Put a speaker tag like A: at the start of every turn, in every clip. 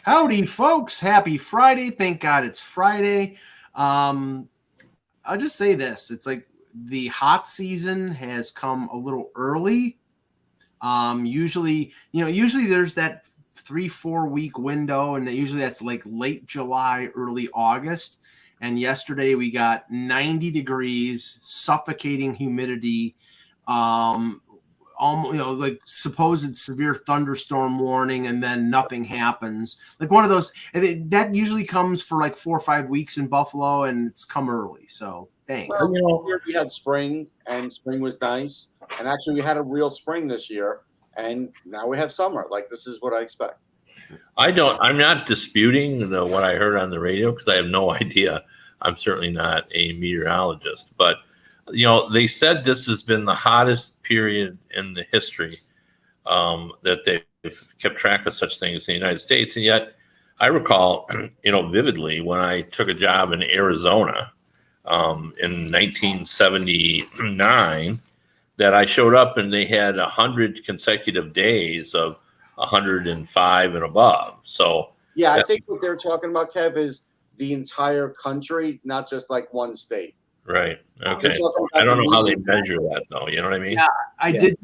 A: Howdy, folks. Happy Friday. Thank God it's Friday. I'll just say this. It's like the hot season has come a little early. Usually there's that 3-4 week window, and usually that's like late July, early August. And yesterday we got 90 degrees, suffocating humidity, like supposed severe thunderstorm warning, and then nothing happens. Like one of those, and that usually comes for like 4 or 5 weeks in Buffalo, and it's come early. So thanks.
B: Well, here we had spring, and spring was nice, and actually we had a real spring this year, and now we have summer. Like, this is what I expect.
C: I'm not disputing what I heard on the radio because I have no idea. I'm certainly not a meteorologist, but they said this has been the hottest period in the history that they've kept track of such things in the United States. And yet I recall, vividly when I took a job in Arizona in 1979, that I showed up and they had 100 consecutive days of 105 and above. So
B: yeah, I think what they're talking about, Kev, is the entire country, not just like one state.
C: Right. Okay. I don't know how they measure that, though. You know what I mean?
A: Yeah, I did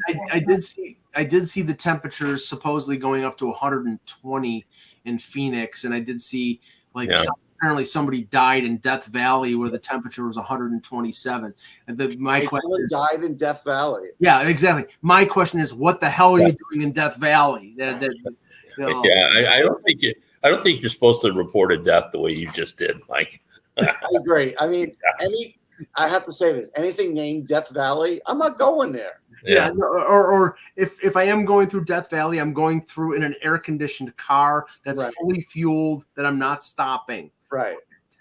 A: see the temperatures supposedly going up to 120 in Phoenix, and I did see apparently somebody died in Death Valley where the temperature was 127. And
B: someone died in Death Valley.
A: Yeah, exactly. My question is, what the hell are you doing in Death Valley?
C: Yeah, I don't think you're supposed to report a death the way you just did, Mike.
B: I agree. I mean, I have to say this: anything named Death Valley, I'm not going there.
A: Yeah, or if I am going through Death Valley, I'm going through in an air-conditioned car that's fully fueled, that I'm not stopping.
B: Right.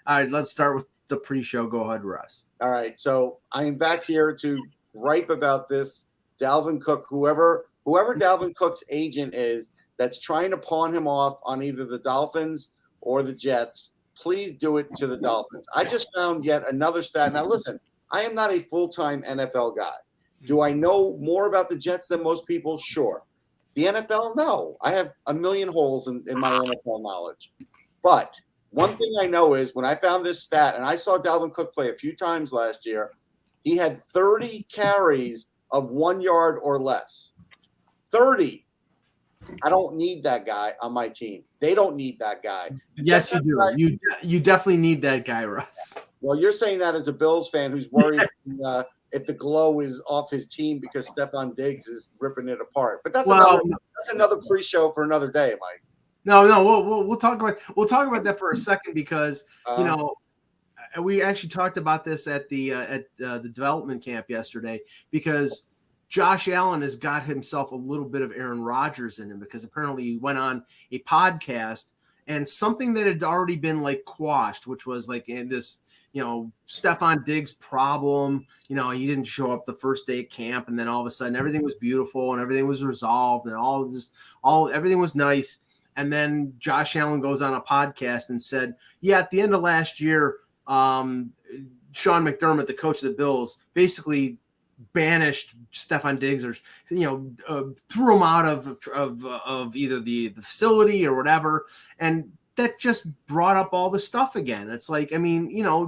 A: All right, let's start with the pre-show. Go ahead, Russ.
B: All right, so I am back here to gripe about this Dalvin Cook, whoever Dalvin Cook's agent is that's trying to pawn him off on either the Dolphins or the Jets. Please do it to the Dolphins. I just found yet another stat. Now, listen, I am not a full-time NFL guy. Do I know more about the Jets than most people? Sure. The NFL? No. I have a million holes in my NFL knowledge. But one thing I know is when I found this stat, and I saw Dalvin Cook play a few times last year, he had 30 carries of 1 yard or less. 30. I don't need that guy on my team. They don't need that guy.
A: Yes, you do. You definitely need that guy, Russ.
B: Well, you're saying that as a Bills fan who's worried if the glow is off his team because Stephon Diggs is ripping it apart. But that's another pre-show for another day, Mike.
A: No, we'll talk about that for a second because we actually talked about this at the development camp yesterday because Josh Allen has got himself a little bit of Aaron Rodgers in him because apparently he went on a podcast and something that had already been like quashed, which was like in this, Stephon Diggs problem. He didn't show up the first day of camp, and then all of a sudden everything was beautiful and everything was resolved and everything was nice. And then Josh Allen goes on a podcast and said, yeah, at the end of last year, Sean McDermott, the coach of the Bills, basically banished Stephon Diggs or threw him out of either the facility or whatever, and that just brought up all the stuff again. It's like,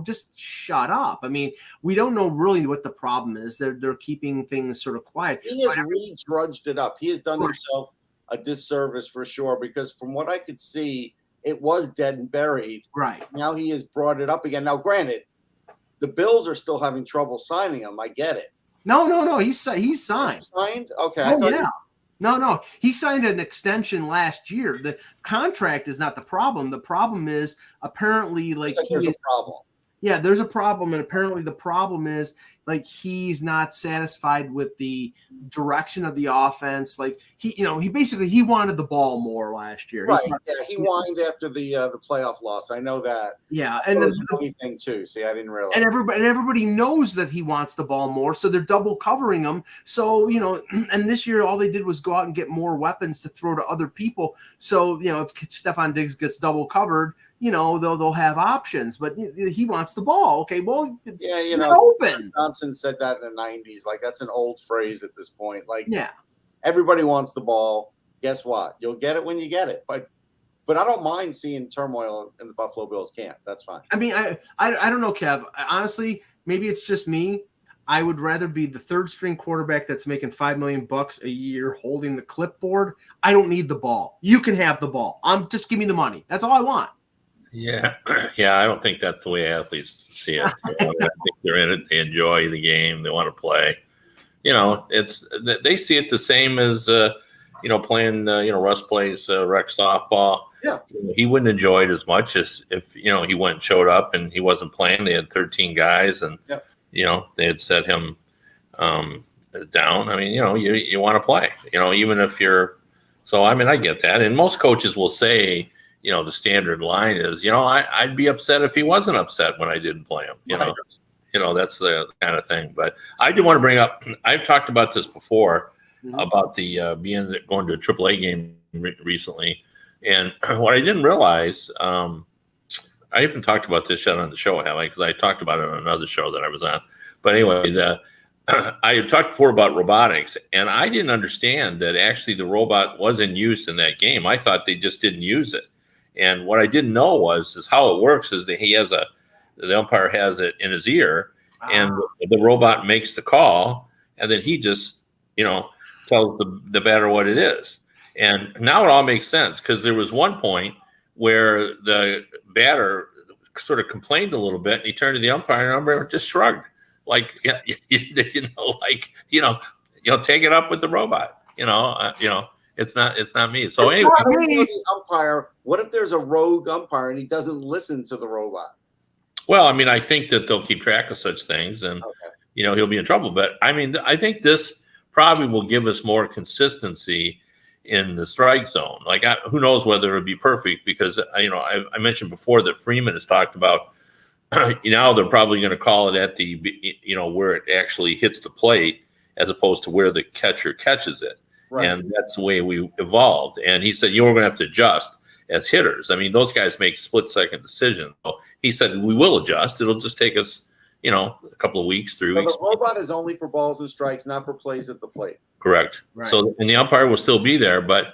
A: just shut up. We don't know really what the problem is. They're keeping things sort of quiet.
B: He has re-drudged it up. He has done himself a disservice for sure, because from what I could see, it was dead and buried.
A: Right. Now
B: he has brought it up again. Now, granted, the Bills are still having trouble signing him. I get it.
A: No. He's signed.
B: He's signed? Okay.
A: No. He signed an extension last year. The contract is not the problem. The problem is apparently
B: there's a problem.
A: Yeah, there's a problem, and apparently the problem is he's not satisfied with the direction of the offense. He basically wanted the ball more last year.
B: Right. He whined after the playoff loss. I know that.
A: Yeah,
B: and there's a funny thing too. See, I didn't realize.
A: And everybody knows that he wants the ball more, so they're double covering him. So and this year all they did was go out and get more weapons to throw to other people. So if Stephon Diggs gets double covered, they'll have options, but he wants the ball. Okay, well, it's open.
B: Johnson said that in the 90s. That's an old phrase at this point. Everybody wants the ball. Guess what? You'll get it when you get it. But But I don't mind seeing turmoil in the Buffalo Bills camp. That's fine.
A: I mean, I don't know, Kev. Honestly, maybe it's just me. I would rather be the third string quarterback that's making $5 million a year holding the clipboard. I don't need the ball. You can have the ball. Just give me the money. That's all I want.
C: Yeah. Yeah. I don't think that's the way athletes see it. I think they're in it. They enjoy the game. They want to play. They see it the same as, playing, Russ plays rec softball.
B: Yeah.
C: He wouldn't enjoy it as much as if, he went and showed up and he wasn't playing. They had 13 guys and, they had set him down. I mean, you want to play, even if you're – so, I mean, I get that. And most coaches will say, the standard line is, I'd be upset if he wasn't upset when I didn't play him,
B: Right.
C: That's the kind of thing. But I do want to bring up – I've talked about this before about the going to a AAA game recently. And what I didn't realize, I even talked about this yet on the show, have I? Because I talked about it on another show that I was on. But anyway, I had talked before about robotics, and I didn't understand that actually the robot was in use in that game. I thought they just didn't use it. And what I didn't know is how it works is that the umpire has it in his ear, and the robot makes the call, and then he just, tells the batter what it is. And now it all makes sense because there was one point where the batter sort of complained a little bit, and he turned to the umpire, and the umpire just shrugged, like, take it up with the robot. It's not me. So anyway,
B: the umpire. What if there's a rogue umpire and he doesn't listen to the robot?
C: Well, I mean, I think that they'll keep track of such things, and he'll be in trouble. But I mean, I think this probably will give us more consistency in the strike zone. Like, who knows whether it would be perfect, because I mentioned before that Freeman has talked about they're probably going to call it at the where it actually hits the plate as opposed to where the catcher catches it. Right. And that's the way we evolved. And he said you're going to have to adjust as hitters. I mean, those guys make split-second decisions. So he said we will adjust. It'll just take us a couple of weeks, 3 weeks.
B: The robot is only for balls and strikes, not for plays at the plate.
C: Correct. Right. So, and the umpire will still be there, but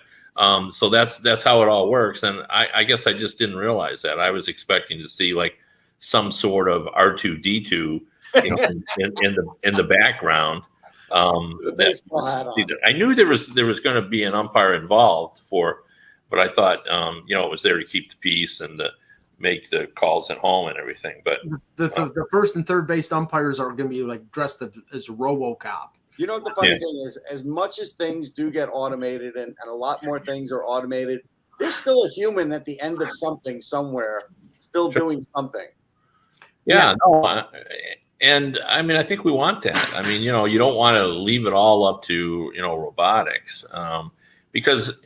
C: so that's how it all works. And I guess I just didn't realize that. I was expecting to see like some sort of R2D2 in the background. I knew there was going to be an umpire involved but I thought it was there to keep the peace and to make the calls at home and everything. But
A: the first and third base umpires are going to be like dressed as RoboCop.
B: What the funny thing is, as much as things do get automated and a lot more things are automated, there's still a human at the end of something somewhere, still doing something.
C: Yeah. No, and I mean, I think we want that. I mean, you don't want to leave it all up to, robotics, because,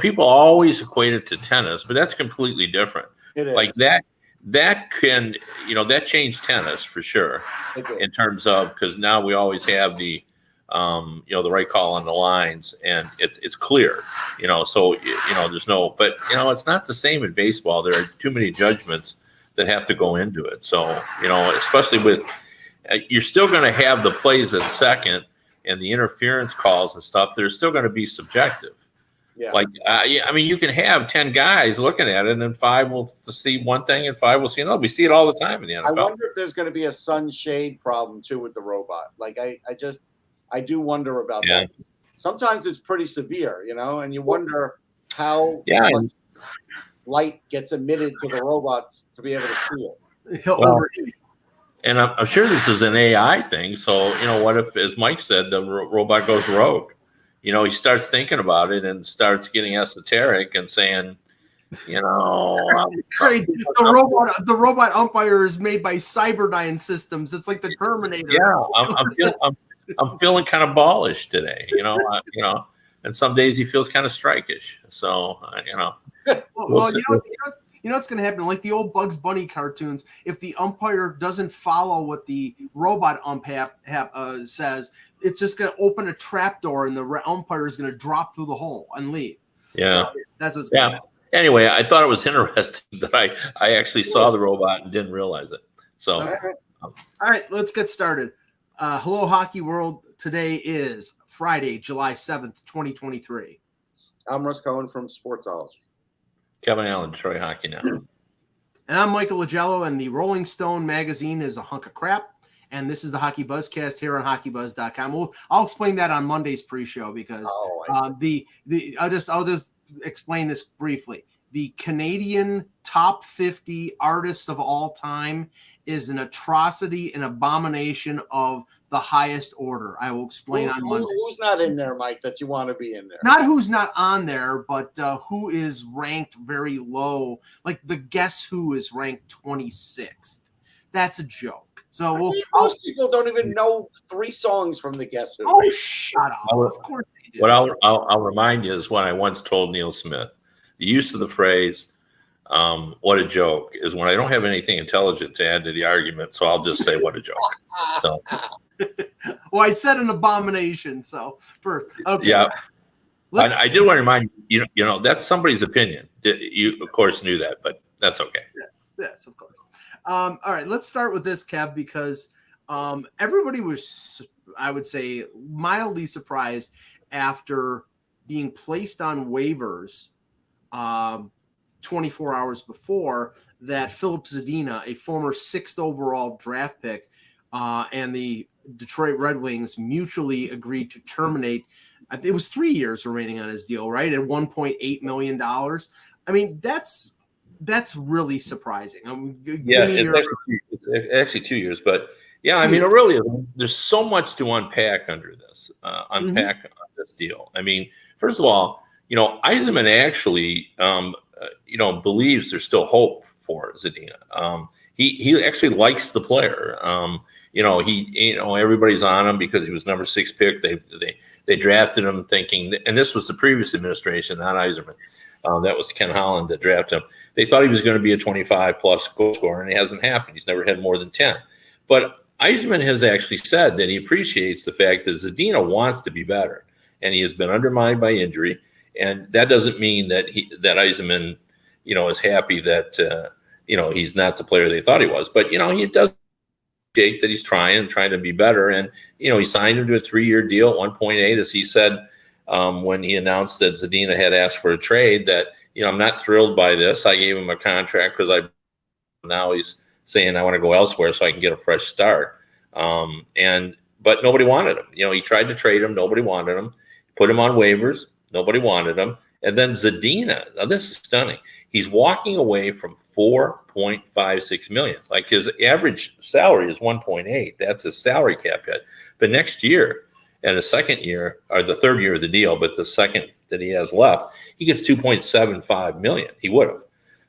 C: people always equate it to tennis, but that's completely different.
B: It is.
C: Like that can, that changed tennis for sure in terms of, because now we always have the, the right call on the lines, and it's clear, so, there's no, but, it's not the same in baseball. There are too many judgments that have to go into it. So, especially with, you're still going to have the plays at second and the interference calls and stuff. They're still going to be subjective. Yeah. Like, I mean, you can have 10 guys looking at it, and then 5 will see one thing and 5 will see another. We see it all the time in the NFL.
B: I wonder if there's going to be a sunshade problem too with the robot. Like, I do wonder about that. Sometimes it's pretty severe, and you wonder how much light gets emitted to the robots to be able to see it.
C: And I'm sure this is an AI thing. So, what if, as Mike said, the robot goes rogue? He starts thinking about it and starts getting esoteric and saying,
A: great. The robot umpire is made by Cyberdyne Systems. It's like the Terminator.
C: Yeah, I'm feeling kind of ballish today, and some days he feels kind of strike-ish. So,
A: Well, what's going to happen? Like the old Bugs Bunny cartoons, if the umpire doesn't follow what the robot says, it's just going to open a trap door, and the umpire is going to drop through the hole and leave.
C: Yeah,
A: so that's what's going to happen.
C: Anyway, I thought it was interesting that I actually saw the robot and didn't realize it. So,
A: all right, let's get started. Hello, Hockey World. Today is Friday, July 7th, 2023.
B: I'm Russ Cohen from Sportsology.
C: Kevin Allen, Detroit Hockey Now.
A: And I'm Michael Lagello, and the Rolling Stone magazine is a hunk of crap. And this is the Hockey Buzzcast here on HockeyBuzz.com. I'll explain that on Monday's pre-show because I'll just explain this briefly. The Canadian top 50 artists of all time is an atrocity, an abomination of the highest order. I will explain on Monday.
B: Who's not in there, Mike, that you want to be in there?
A: Not who's not on there, but who is ranked very low. Like the Guess Who is ranked 26th. That's a joke. So
B: most people don't even know 3 songs from the Guess Who.
A: Oh, shut up! Of course they do.
C: What I'll remind you is what I once told Neil Smith. The use of the phrase "what a joke" is when I don't have anything intelligent to add to the argument, so I'll just say "what a joke." So,
A: well, I said an abomination. So first, okay.
C: Yeah, I did want to remind you. You know that's somebody's opinion. You of course knew that, but that's okay.
A: Yes, of course. All right, let's start with this, Kev, because everybody was, I would say, mildly surprised after being placed on waivers 24 hours before that Filip Zadina, a former 6th overall draft pick, and the Detroit Red Wings mutually agreed to terminate. It was 3 years remaining on his deal, right? At $1.8 million. I mean, that's really surprising.
C: It's actually 2 years, but yeah, I mean, it really is. There's so much to unpack under this, on this deal. I mean, first of all, Yzerman actually, believes there's still hope for Zadina. He actually likes the player. Everybody's on him because he was number 6 pick. They drafted him thinking, and this was the previous administration, not Yzerman. That was Ken Holland that drafted him. They thought he was going to be a 25-plus goal scorer, and it hasn't happened. He's never had more than 10. But Yzerman has actually said that he appreciates the fact that Zadina wants to be better, and he has been undermined by injury. And that doesn't mean that Yzerman, is happy that he's not the player they thought he was. But he does appreciate that he's trying to be better. And he signed him to a 3-year deal at 1.8, as he said when he announced that Zadina had asked for a trade. That I'm not thrilled by this. I gave him a contract because now he's saying I want to go elsewhere so I can get a fresh start. But nobody wanted him. He tried to trade him. Nobody wanted him. Put him on waivers. Nobody wanted him. And then Zadina, now this is stunning. He's walking away from $4.56 million. Like his average salary is 1.8. That's his salary cap hit. But next year, and the second year, or the third year of the deal, but the second that he has left, he gets $2.75 million. He would have.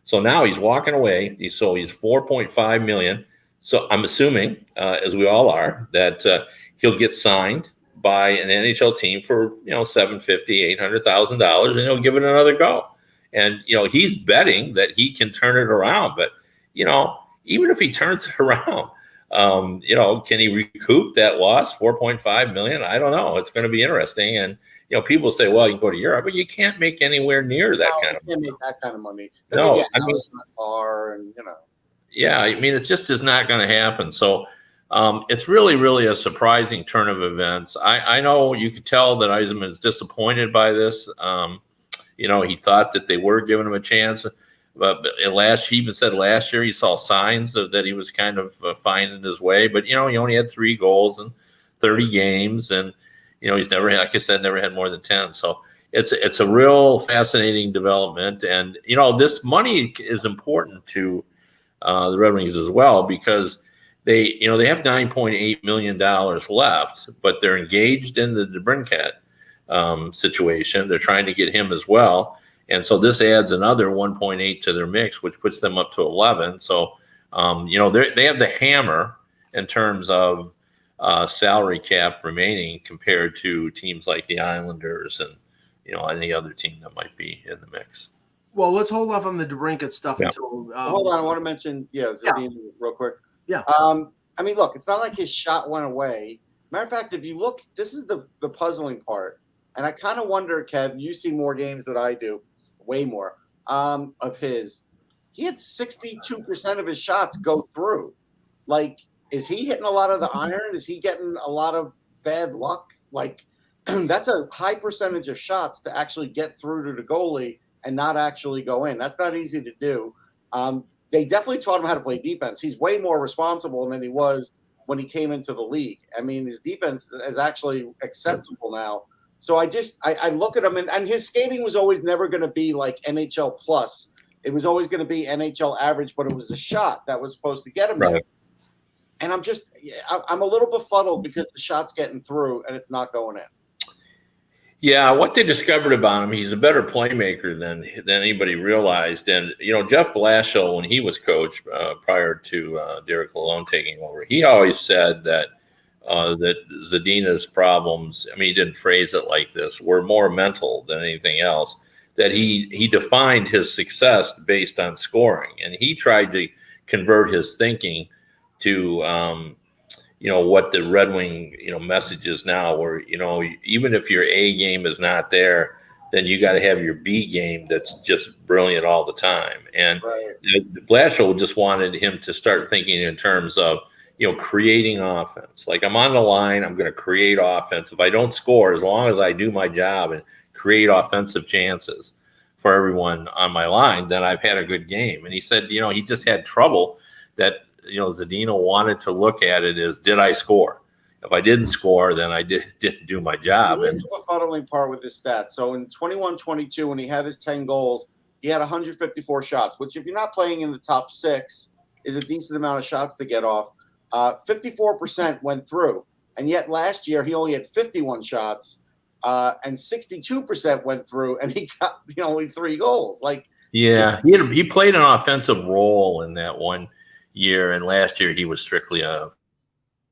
C: So now he's walking away. He's $4.5 million. So I'm assuming, as we all are, that he'll get signed by an NHL team for $750,000, $800,000, and he'll give it another go. And he's betting that he can turn it around. But even if he turns it around, can he recoup that loss, $4.5 million? I don't know. It's going to be interesting. And people say, well, you can go to Europe, but you can't make anywhere near that kind of money.
B: You can't make that kind of money.
C: No,
B: car and
C: Yeah, I mean, it just is not going to happen. So it's really, really a surprising turn of events. I know you could tell that Yzerman is disappointed by this. He thought that they were giving him a chance. But he even said last year he saw signs that he was kind of finding his way. But, he only had 3 goals in 30 games. And, he's never, like I said, never had more than 10. So it's a real fascinating development. And, this money is important to the Red Wings as well, because they have $9.8 million left, but they're engaged in the DeBrincat situation. They're trying to get him as well. And so this adds another 1.8 to their mix, which puts them up to 11. So, they have the hammer in terms of salary cap remaining compared to teams like the Islanders and, any other team that might be in the mix.
A: Well, let's hold off on the DeBrincat stuff until.
B: Hold on, I want to mention, Zadina real quick.
A: Yeah.
B: I mean, look, it's not like his shot went away. Matter of fact, if you look, this is the puzzling part. And I kind of wonder, Kev, you see more games than I do, way more, of his. He had 62% of his shots go through. Like, is he hitting a lot of the iron? Is he getting a lot of bad luck? Like, that's a high percentage of shots to actually get through to the goalie and not actually go in. That's not easy to do. They definitely taught him how to play defense. He's way more responsible than he was when he came into the league. I mean, his defense is actually acceptable now. So I look at him, and his skating was always never going to be like NHL plus. It was always going to be NHL average, but it was a shot that was supposed to get him there. And I'm a little befuddled because the shot's getting through and it's not going in.
C: Yeah, what they discovered about him, he's a better playmaker than anybody realized. And, Jeff Blashill, when he was coach prior to Derek Lalonde taking over, he always said that Zadina's problems, I mean, he didn't phrase it like this, were more mental than anything else, that he defined his success based on scoring. And he tried to convert his thinking to what the Red Wing, message is now, where, even if your A game is not there, then you got to have your B game that's just brilliant all the time. And Blashill just wanted him to start thinking in terms of, creating offense. Like, I'm on the line, I'm going to create offense. If I don't score, as long as I do my job and create offensive chances for everyone on my line, then I've had a good game. And he said, he just had trouble that, Zadina wanted to look at it as, did I score? If I didn't score, then I didn't do my job.
B: Here's the befuddling part with his stats. So in 21-22, when he had his 10 goals, he had 154 shots, which if you're not playing in the top 6 is a decent amount of shots to get off. 54% went through. And yet last year he only had 51 shots and 62% went through, and he got only 3 goals.
C: He played an offensive role in that one year, and last year he was strictly a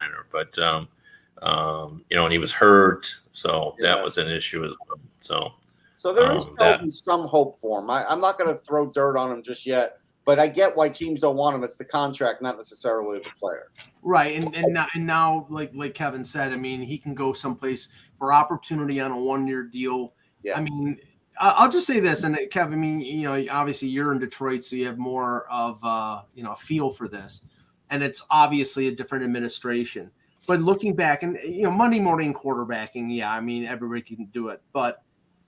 C: minor, but and he was hurt, so that was an issue as well. So
B: there is probably some hope for him. I'm not going to throw dirt on him just yet, but I get why teams don't want him. It's the contract, not necessarily the player.
A: Right, and now, like Kevin said, I mean, he can go someplace for opportunity on a 1-year deal. Yeah. I mean, I'll just say this, and Kevin, I mean, obviously you're in Detroit, so you have more of a feel for this, and it's obviously a different administration. But looking back, and Monday morning quarterbacking, I mean, everybody can do it, but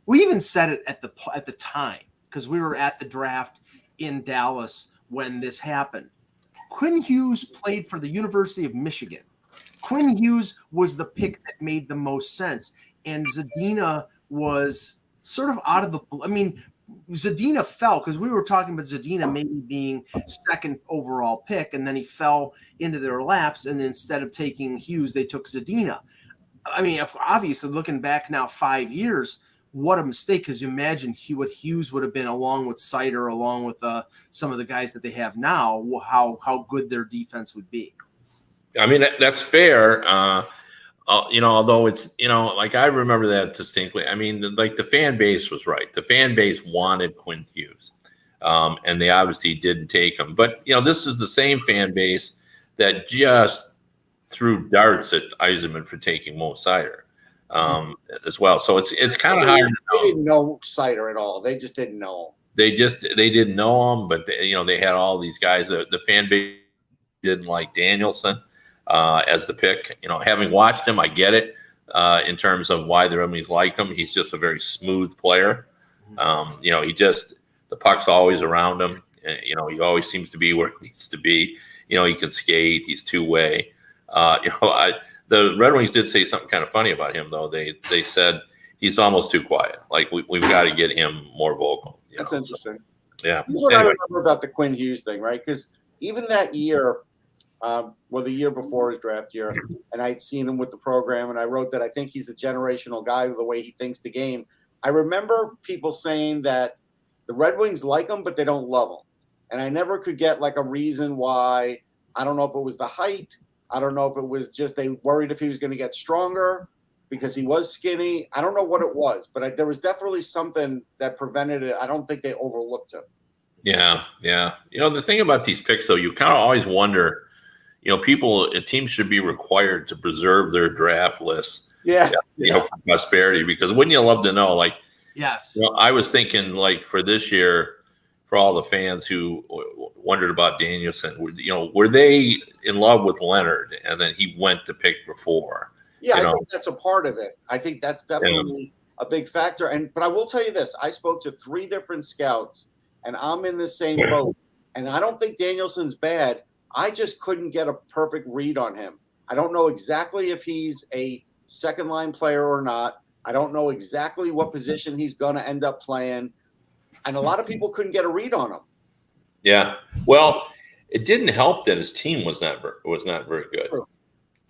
A: we even said it at the time because we were at the draft in Dallas when this happened. Quinn Hughes played for the University of Michigan. Quinn Hughes was the pick that made the most sense, and Zadina was sort of out of the – I mean, Zadina fell because we were talking about Zadina maybe being second overall pick, and then he fell into their laps, and instead of taking Hughes, they took Zadina. I mean, obviously, looking back now 5 years, what a mistake, because you imagine what Hughes would have been along with Sider, along with some of the guys that they have now, how good their defense would be.
C: I mean, that's fair. Although it's, like I remember that distinctly. I mean, the fan base was right. The fan base wanted Quinn Hughes, and they obviously didn't take him. But, this is the same fan base that just threw darts at Yzerman for taking Mo Sider as well. So it's kind of hard to know.
B: They didn't know Sider at all. They just didn't know him.
C: They didn't know him, but they had all these guys. The fan base didn't like Danielson as the pick. Having watched him, I get it in terms of why the Red Wings like him. He's just a very smooth player. The puck's always around him. He always seems to be where he needs to be. He can skate. He's two-way. The Red Wings did say something kind of funny about him, though. They said he's almost too quiet. Like, we've got to get him more vocal.
B: That's interesting.
C: So, yeah.
B: Here's what I remember about the Quinn Hughes thing, right? Because even that year, the year before his draft year, and I'd seen him with the program, and I wrote that I think he's a generational guy with the way he thinks the game. I remember people saying that the Red Wings like him, but they don't love him. And I never could get like a reason why. I don't know if it was the height. I don't know if it was just they worried if he was going to get stronger because he was skinny. I don't know what it was, but there was definitely something that prevented it. I don't think they overlooked him.
C: Yeah. The thing about these picks, though, you kind of always wonder, teams should be required to preserve their draft lists.
B: Yeah.
C: For prosperity, because wouldn't you love to know, like,
A: yes.
C: I was thinking, like, for this year, for all the fans who wondered about Danielson, were they in love with Leonard and then he went to pick before?
B: Yeah, I think that's a part of it. I think that's definitely a big factor. But I will tell you this: I spoke to 3 different scouts, and I'm in the same boat. And I don't think Danielson's bad. I just couldn't get a perfect read on him. I don't know exactly if he's a second line player or not. I don't know exactly what position he's going to end up playing. And a lot of people couldn't get a read on him.
C: Yeah. Well, it didn't help that his team was not very good.
B: True.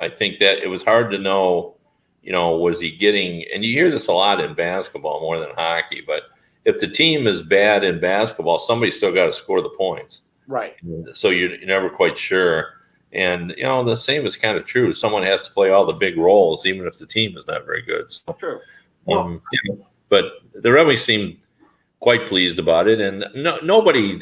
C: I think that it was hard to know, was he getting, and you hear this a lot in basketball more than hockey, but if the team is bad in basketball, somebody's still got to score the points.
B: Right.
C: So you're never quite sure. And, the same is kind of true. Someone has to play all the big roles, even if the team is not very good. So,
B: true.
C: But the Red Wings seemed quite pleased about it. And nobody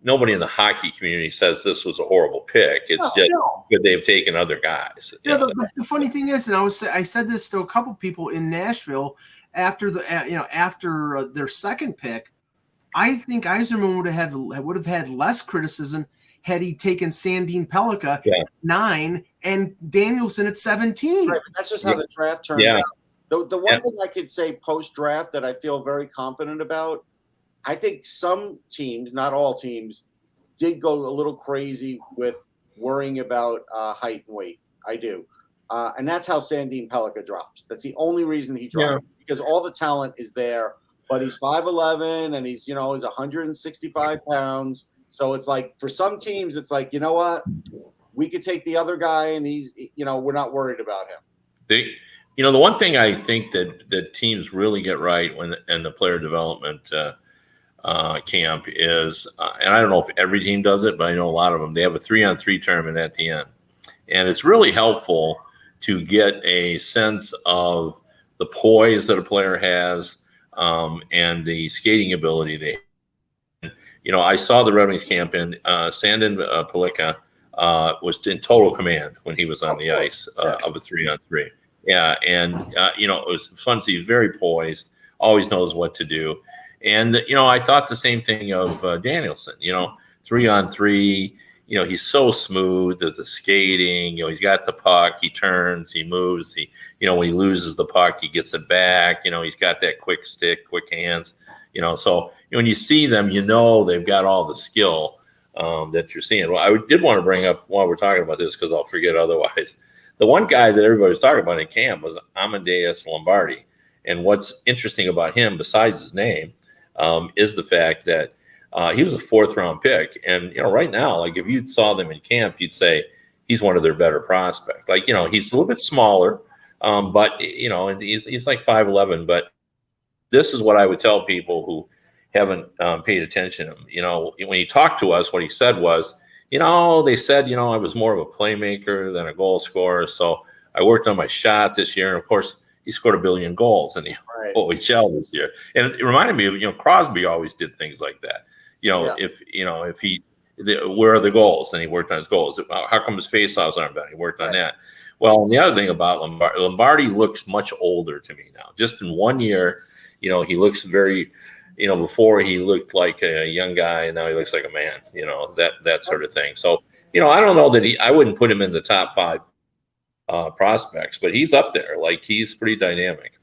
C: in the hockey community says this was a horrible pick. It's good they've taken other guys.
A: Yeah, the funny thing is, and I said this to a couple people in Nashville after their second pick, I think Yzerman would have had less criticism had he taken Sandin Pellikka at 9 and Danielson at 17.
B: Right, but that's just how the draft turns out. The one thing I could say post-draft that I feel very confident about, I think some teams, not all teams, did go a little crazy with worrying about height and weight. I do. And that's how Sandin Pellikka drops. That's the only reason he drops, because all the talent is there. But he's 5'11", and he's 165 pounds. So it's like, for some teams, it's like, you know what? We could take the other guy, and he's, we're not worried about him.
C: The one thing I think that teams really get right in the player development camp is, and I don't know if every team does it, but I know a lot of them, they have a 3-on-3 tournament at the end. And it's really helpful to get a sense of the poise that a player has, and the skating ability they have. I saw the Red Wings camp, and Sandin Pellikka was in total command when he was on the ice of a 3-on-3. Yeah, and it was fun. He's very poised, always knows what to do. And I thought the same thing of Danielson. 3-on-3. He's so smooth at the skating. He's got the puck. He turns. He moves. When he loses the puck, he gets it back. He's got that quick stick, quick hands. So when you see them, they've got all the skill that you're seeing. Well, I did want to bring up while we're talking about this, because I'll forget otherwise. The one guy that everybody was talking about in camp was Amadeus Lombardi. And what's interesting about him, besides his name, is the fact that he was a 4th-round pick. And, right now, like, if you saw them in camp, you'd say he's one of their better prospects. Like, he's a little bit smaller, but, and he's like 5'11". But this is what I would tell people who haven't paid attention to him. When he talked to us, what he said was, they said, I was more of a playmaker than a goal scorer. So I worked on my shot this year. And, of course, he scored 1 billion goals in the OHL this year. And it reminded me of, Crosby always did things like that. If he, where are the goals? And he worked on his goals. How come his faceoffs aren't better? He worked on that. Well, and the other thing about Lombardi looks much older to me now. Just in 1 year, he looks very, before he looked like a young guy, and now he looks like a man, that sort of thing. So, I don't know that I wouldn't put him in the top 5 prospects, but he's up there. Like, he's pretty dynamic.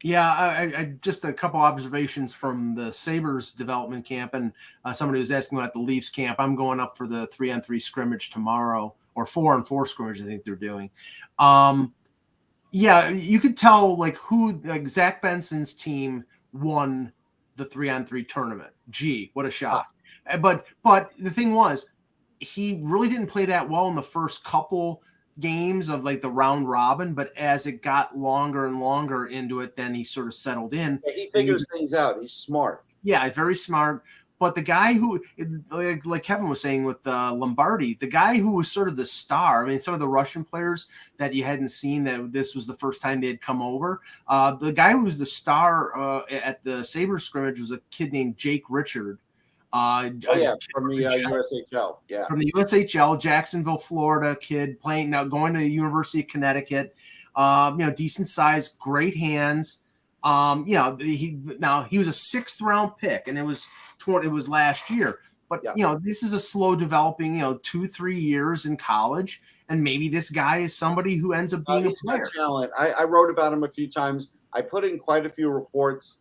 A: Yeah, I just a couple observations from the Sabres development camp, and somebody was asking about the Leafs camp. I'm going up for the 3-on-3 scrimmage tomorrow, or 4-on-4 scrimmage, I think they're doing. Yeah, you could tell Zach Benson's team won the 3-on-3 tournament. Gee, what a shock! But the thing was, he really didn't play that well in the first couple games of the round robin, but as it got longer and longer into it, then he sort of settled in.
B: Yeah, he figures things out. He's smart. Yeah,
A: very smart. But the guy who, like Kevin was saying with Lombardi, the guy who was sort of the star, I mean, some of the Russian players that you hadn't seen, that this was the first time they had come over. The guy who was the star at the Sabres scrimmage was a kid named Jake Richard.
B: From the USHL. Yeah,
A: from the USHL, Jacksonville, Florida kid, going to the University of Connecticut. Decent size, great hands. He was a 6th-round pick, and it was last year. But this is a slow developing, 2-3 years in college, and maybe this guy is somebody who ends up being a player.
B: Talent. I wrote about him a few times. I put in quite a few reports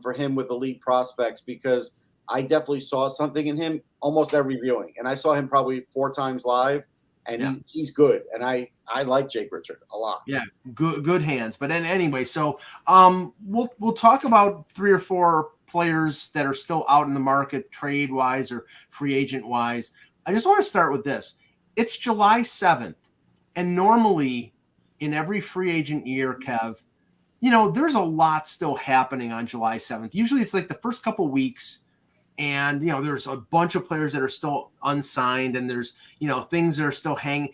B: for him with elite prospects because I definitely saw something in him almost every viewing, and I saw him probably 4 times live, and he's good, and I like Jake Richard a lot.
A: Yeah, good hands. But anyway, so we'll talk about 3 or 4 players that are still out in the market, trade wise or free agent wise. I just want to start with this. It's July 7th, and normally in every free agent year, Kev, there's a lot still happening on July 7th. Usually it's like the first couple weeks, and there's a bunch of players that are still unsigned, and there's things that are still hanging.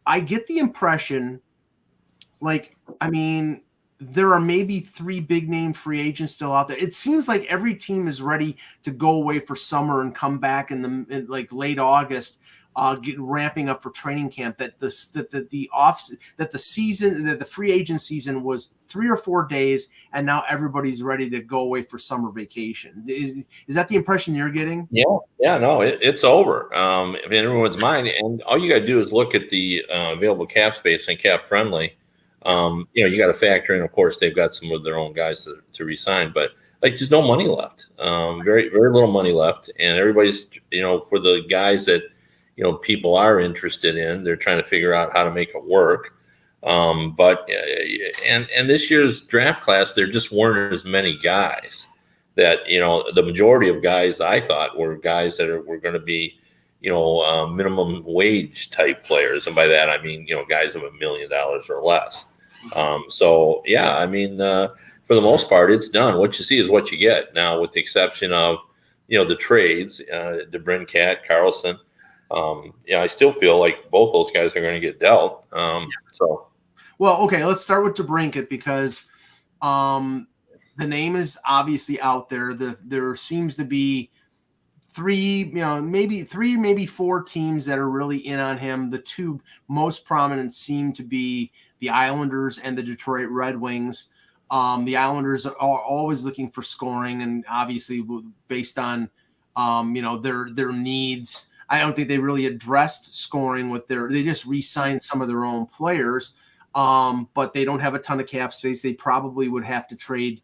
A: I get the impression, there are maybe 3 big name free agents still out there. It seems like every team is ready to go away for summer and come back in late August, ramping up for training camp. That the free agent season was 3 or 4 days, and now everybody's ready to go away for summer vacation. Is that the impression you're getting?
C: Yeah, no, it's over in everyone's mind, and all you got to do is look at the available cap space and cap friendly. You got to factor in, of course, they've got some of their own guys to re-sign, but there's no money left. Very, very little money left, and everybody's for the guys that people are interested in, they're trying to figure out how to make it work. But this year's draft class, there just weren't as many guys that, the majority of guys I thought were guys that were going to be, minimum wage type players. And by that, I mean, guys of $1 million or less. For the most part, it's done. What you see is what you get now, with the exception of, the trades, DeBrincat, Carlson. I still feel like both those guys are going to get dealt.
A: Well, okay, let's start with DeBrincat because the name is obviously out there. There seems to be 3, maybe 4 teams that are really in on him. The 2 most prominent seem to be the Islanders and the Detroit Red Wings. The Islanders are always looking for scoring, and obviously based on their needs. I don't think they really addressed scoring they just re-signed some of their own players, but they don't have a ton of cap space. They probably would have to trade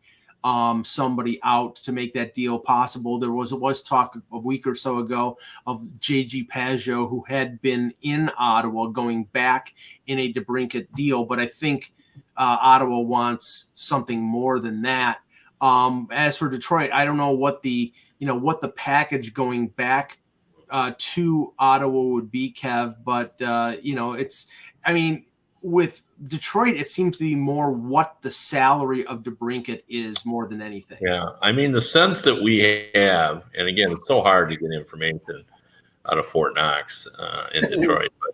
A: somebody out to make that deal possible. There was talk a week or so ago of JG Pageau, who had been in Ottawa, going back in a DeBrincat deal, but I think Ottawa wants something more than that. As for Detroit, I don't know what the package going back to Ottawa would be, Kev, but with Detroit, it seems to be more what the salary of DeBrincat is more than anything.
C: Yeah, the sense that we have, and again, it's so hard to get information out of Fort Knox in Detroit, but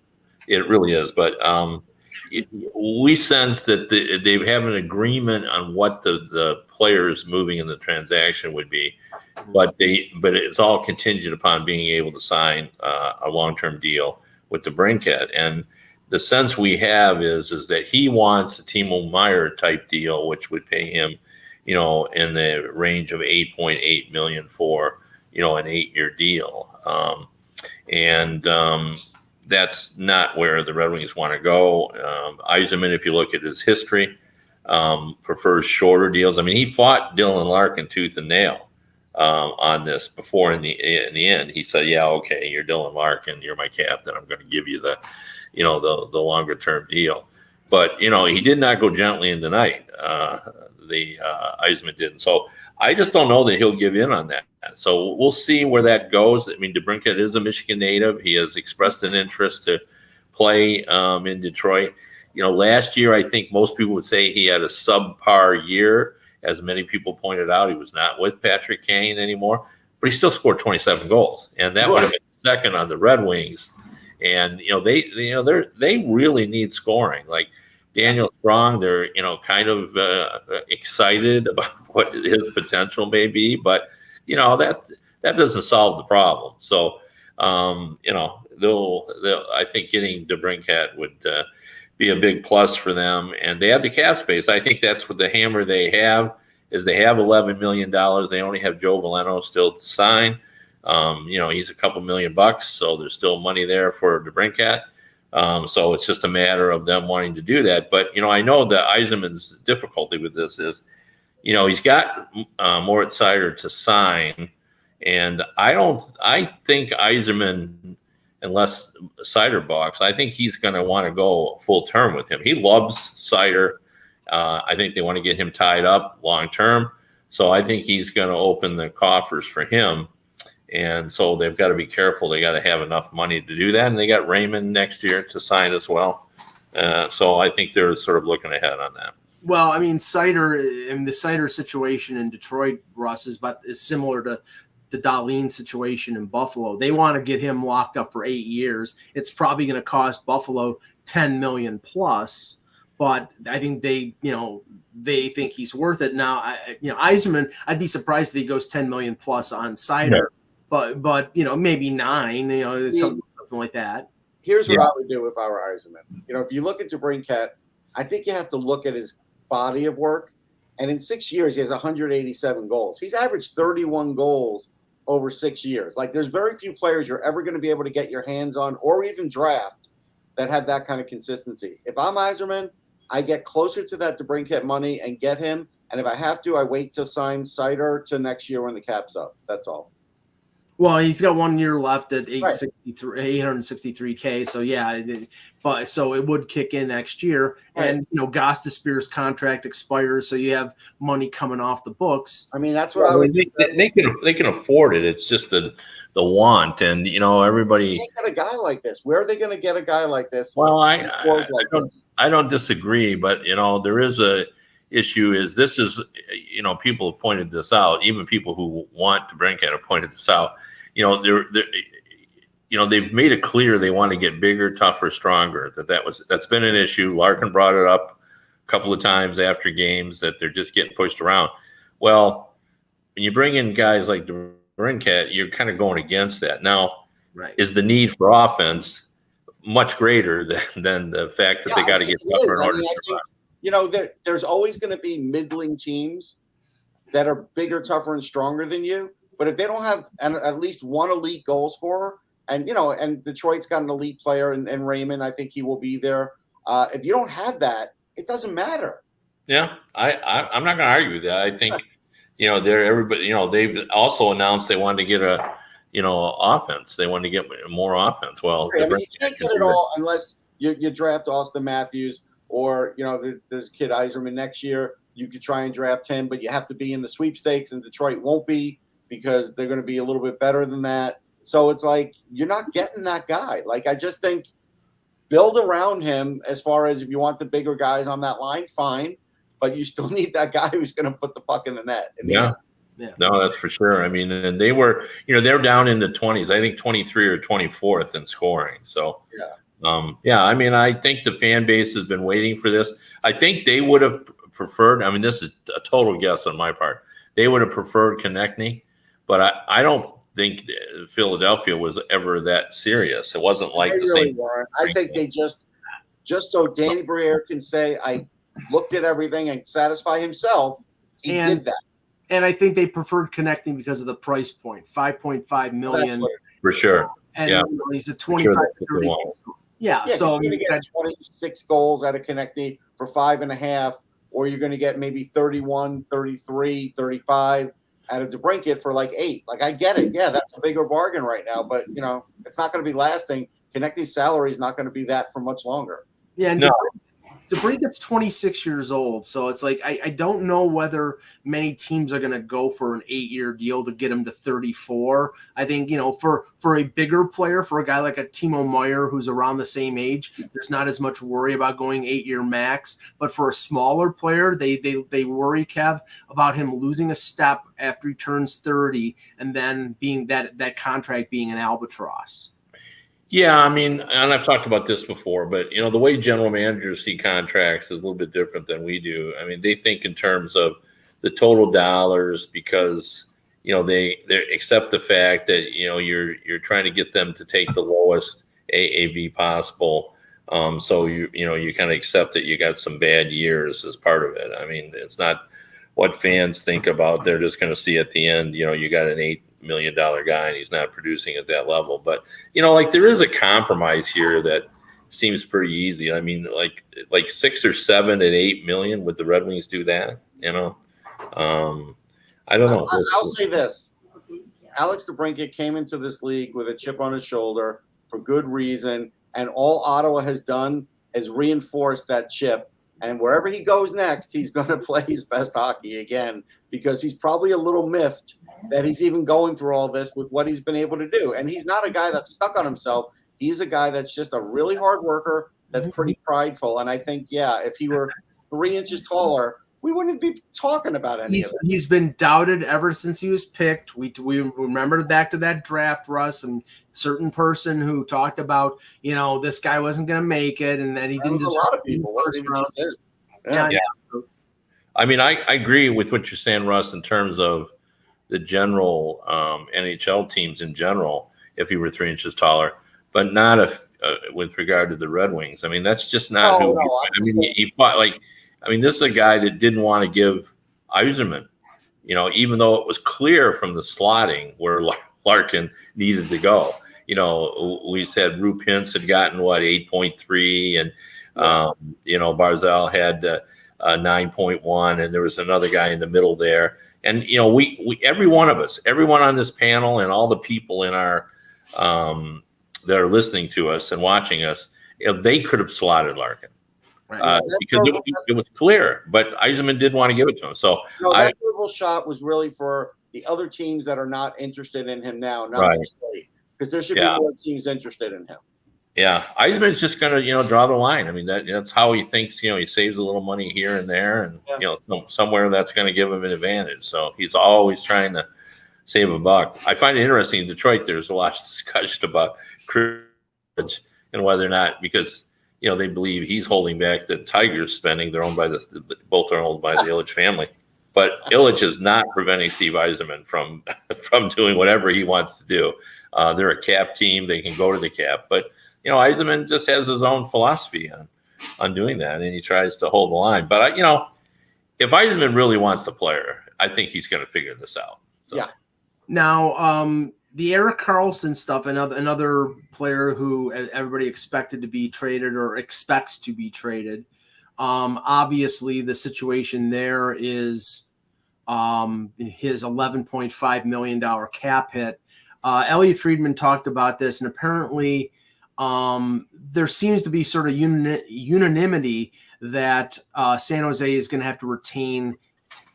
C: it really is. But we sense that they have an agreement on what the players moving in the transaction would be, but it's all contingent upon being able to sign a long-term deal with DeBrincat. And the sense we have is that he wants a Timo Meier type deal, which would pay him, in the range of $8.8 million for, an 8-year deal. That's not where the Red Wings want to go. Yzerman, if you look at his history, prefers shorter deals. He fought Dylan Larkin tooth and nail on this before. In the end, he said, "Yeah, okay, you're Dylan Larkin, you're my captain. I'm going to give you the longer term deal." But he did not go gently in the night. Yzerman didn't. So I just don't know that he'll give in on that. So we'll see where that goes. DeBrincat is a Michigan native. He has expressed an interest to play in Detroit. Last year, I think most people would say he had a subpar year. As many people pointed out, he was not with Patrick Kane anymore, but he still scored 27 goals, and that would have been second on the Red Wings. And they really need scoring. Like Daniel Strong, they're kind of excited about what his potential may be, but that doesn't solve the problem. So they'll I think getting DeBrincat would be a big plus for them, and they have the cap space. I think that's what the hammer they have is. They have $11 million. They only have Joe Veleno still to sign. He's a couple $1 million, so there's still money there for DeBrincat. So it's just a matter of them wanting to do that. But, I know that Yzerman's difficulty with this is, he's got Moritz Seider to sign. And I think Yzerman, unless Seider balks, I think he's going to want to go full term with him. He loves Seider. I think they want to get him tied up long term. So I think he's going to open the coffers for him. And so they've got to be careful. They got to have enough money to do that. And they got Raymond next year to sign as well. So I think they're sort of looking ahead on that.
A: Well, I mean, the Seider situation in Detroit, Russ, is similar to the Dahlin situation in Buffalo. They want to get him locked up for 8 years. It's probably going to cost Buffalo $10 million plus, but I think they think he's worth it. Now, Yzerman, I'd be surprised if he goes $10 million plus on Seider, but maybe 9, something like that.
B: Here's what I would do if I were Yzerman. If you look at DeBrincat, I think you have to look at his body of work. And in 6 years, he has 187 goals. He's averaged 31 goals over 6 years. Like, there's very few players you're ever going to be able to get your hands on or even draft that have that kind of consistency. If I'm Yzerman, I get closer to that DeBrincat money and get him. And if I have to, I wait to sign Seider to next year when the cap's up. That's all.
A: Well, he's got 1 year left at 863K. So yeah, so it would kick in next year, right. And Gostisbehere's contract expires, so you have money coming off the books.
B: I mean, that's what I would.
C: They can afford it. It's just the want, and everybody.
B: They can't get a guy like this. Where are they going to get a guy like this?
C: Well, I don't disagree, but there is a issue. This is people have pointed this out. Even people who want DeBrincat have pointed this out. They've made it clear they want to get bigger, tougher, stronger. That's been an issue. Larkin brought it up a couple of times after games that they're just getting pushed around. Well, when you bring in guys like DeBrincat, you're kind of going against that. Now,
A: right.
C: Is the need for offense much greater than the fact that they got to get tougher in order to survive?
B: There's always going to be middling teams that are bigger, tougher, and stronger than you. But if they don't have at least one elite goal scorer, and Detroit's got an elite player and Raymond, I think he will be there. If you don't have that, it doesn't matter.
C: Yeah, I'm not going to argue with that. I think everybody. They've also announced they wanted to get offense. They wanted to get more offense. Well,
B: you can't get it all unless you draft Austin Matthews. Or, there's a kid Yzerman next year. You could try and draft him, but you have to be in the sweepstakes, and Detroit won't be because they're going to be a little bit better than that. So it's like you're not getting that guy. Like, I just think build around him as far as if you want the bigger guys on that line, fine. But you still need that guy who's going to put the puck in the net.
C: Yeah. No, that's for sure. I mean, and they were, they're down in the 20s. I think 23 or 24th in scoring. So, I mean, I think the fan base has been waiting for this. I think they would have preferred, this is a total guess on my part, they would have preferred Konechny, but I don't think Philadelphia was ever that serious. It wasn't like the same.
B: Weren't. I think they just so Danny Briere can say, I looked at everything and satisfy himself, he did that.
A: And I think they preferred Konechny because of the price point, $5.5 million.
C: For sure.
A: And he's a 25 30. Yeah, so
B: you're going to get 26 goals out of Konechny for 5.5, or you're going to get maybe 31, 33, 35 out of DeBrincat for like 8. Like, I get it. Yeah, that's a bigger bargain right now, but it's not going to be lasting. Konechny's salary is not going to be that for much longer.
A: Yeah, and DeBrincat's 26 years old, so it's like I don't know whether many teams are going to go for an 8-year deal to get him to 34. I think for a bigger player, for a guy like a Timo Meier who's around the same age, there's not as much worry about going 8-year max. But for a smaller player, they worry, Kev, about him losing a step after he turns 30, and then being that contract being an albatross.
C: Yeah, and I've talked about this before, but the way general managers see contracts is a little bit different than we do. They think in terms of the total dollars because they accept the fact that you're trying to get them to take the lowest AAV possible. So you kind of accept that you got some bad years as part of it. It's not what fans think about. They're just going to see at the end, you got an $8 million guy and he's not producing at that level. But, there is a compromise here that seems pretty easy. I mean, like 6 or 7 at 8 million. Would the Red Wings do that? You know, I don't know.
B: I'll say this: Alex DeBrincat came into this league with a chip on his shoulder for good reason, and all Ottawa has done is reinforce that chip. And wherever he goes next, he's going to play his best hockey again, because he's probably a little miffed that he's even going through all this with what he's been able to do. And he's not a guy that's stuck on himself. He's a guy that's just a really hard worker, that's pretty prideful. And I think, yeah, if he were 3 inches taller, we wouldn't be talking about any of it.
A: He's been doubted ever since he was picked. We remember back to that draft, Russ, and certain person who talked about, this guy wasn't going to make it, and then he didn't.
B: A lot of people.
A: Yeah.
C: I mean, I agree with what you're saying, Russ, in terms of the general NHL teams in general, if he were 3 inches taller, but not if with regard to the Red Wings. I mean, that's just not who. He fought like. I mean, this is a guy that didn't want to give Yzerman, even though it was clear from the slotting where Larkin needed to go. We said Roop Hintz had gotten 8.3, and Barzal had 9.1, and there was another guy in the middle there. And we every one of us, everyone on this panel, and all the people in our that are listening to us and watching us, they could have slotted Larkin. Because it was clear, but Yzerman didn't want to give it to him. So
B: that little shot was really for the other teams that are not interested in him now, because there should be more teams interested in him.
C: Yeah, Yzerman's just going to draw the line. I mean, that's how he thinks. He saves a little money here and there, and somewhere that's going to give him an advantage. So he's always trying to save a buck. I find it interesting in Detroit. There's a lot of discussion about cribbage and whether or not, because they believe he's holding back the Tigers' spending. They're owned by both are owned by the Ilitch family, but Ilitch is not preventing Steve Yzerman from doing whatever he wants to do. They're a cap team; they can go to the cap, but Yzerman just has his own philosophy on doing that, and he tries to hold the line. But if Yzerman really wants to play, I think he's going to figure this out. So.
B: Yeah.
A: Now, the Erik Karlsson stuff, another player who everybody expected to be traded or expects to be traded. Obviously, the situation there is his $11.5 million cap hit. Elliot Friedman talked about this, and apparently there seems to be sort of unanimity that San Jose is going to have to retain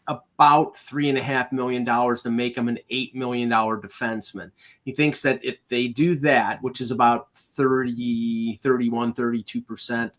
A: about $3.5 million to make him an $8 million defenseman. He thinks that if they do that, which is about 32%,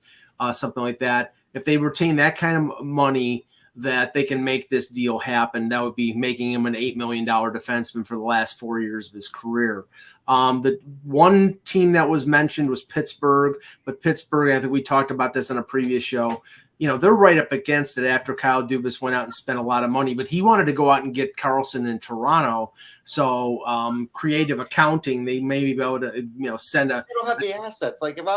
A: something like that, if they retain that kind of money, that they can make this deal happen. That would be making him an $8 million defenseman for the last 4 years of his career. The one team that was mentioned was Pittsburgh, but Pittsburgh, I think we talked about this on a previous show, they're right up against it after Kyle Dubas went out and spent a lot of money, but he wanted to go out and get Karlsson in Toronto. So creative accounting, they may be able to, send a.
B: They don't have the assets. Like if